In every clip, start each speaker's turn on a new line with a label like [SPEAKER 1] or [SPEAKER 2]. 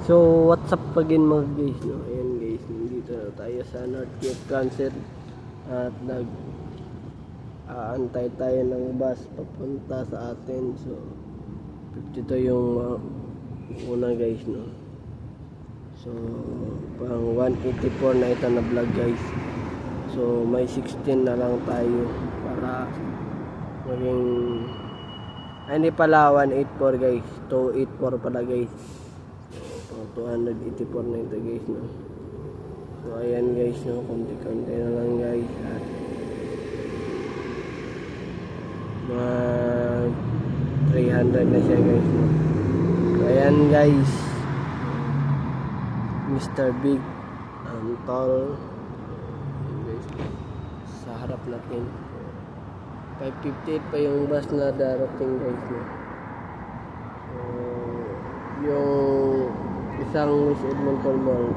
[SPEAKER 1] So what's up again mga guys, no? Ayan guys, nandito na tayo sa North Cape Cancer at aantay tayo ng bus papunta sa atin. So 52 yung una guys, no? So pang 184 na ito na vlog guys. So may 16 na lang tayo para maging hindi pala 184 guys, 284 pala guys. So 284 na ito guys, no? So ayan guys, no? Konti-konti na lang guys at mga 300 na siya guys, no? So ayan guys, Mr. Big tall guys, sa harap natin 558 pa yung bus na darating guys, no? So yung isang West Edmonton Mall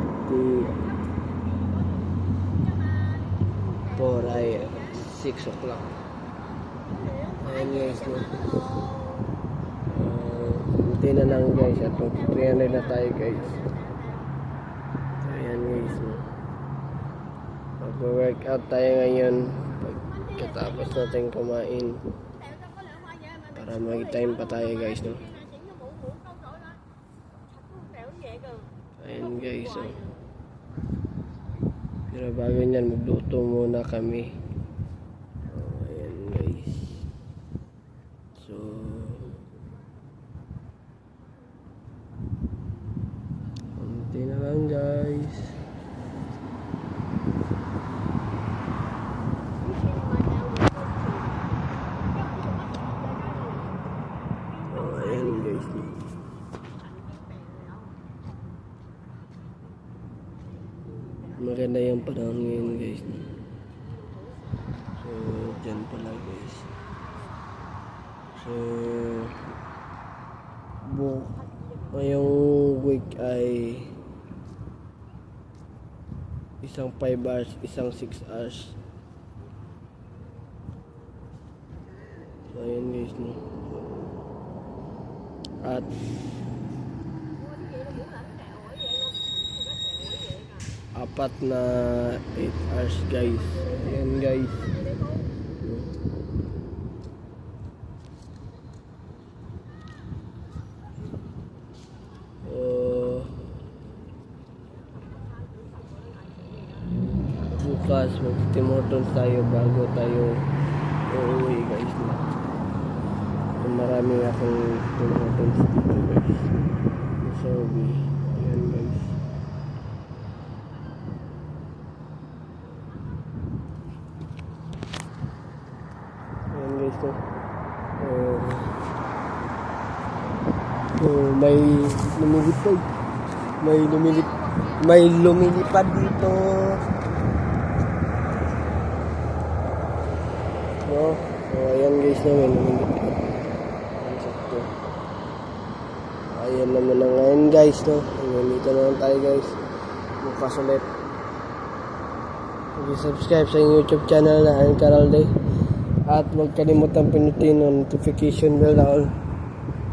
[SPEAKER 1] 4 ay 6 o'clock. Ayan guys, no? Hindi na lang guys at 300 na tayo guys. So ayan guys, no? Mag-workout tayo ngayon pagkatapos natin kumain para mag-time pa tayo guys, no? Ayan guys, so pero bago nyan magluto muna kami. Ayan guys, so konti na lang guys. Ayan guys, maganda yung panahon ngayon guys. So dyan pala guys. So ngayong week ay isang 5 hours, isang 6 hours. So ayan guys, no? At apat na 8 hours guys. Ayan guys. Bukas mag-Timortons tayo bago tayo uuwi guys, no? Marami akong Timortons dito guys. So ayan guys. So may lumilipad, may lumilipad dito, no? So ayan guys, no, may lumilipad. Ayan naman na ngayon guys, no? Dito naman tayo guys, bukas ulit. Subscribe sa YouTube channel na Ankaralde. At huwag kalimutan pinutin ang notification bell na all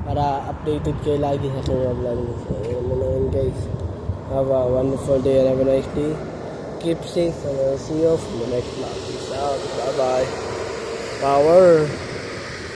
[SPEAKER 1] para updated kayo lagi sa aking vlog. So, yun naman guys. Have a wonderful day and have a nice day. Keep safe and I'll see you in the next vlog. Peace out. Bye bye. Power.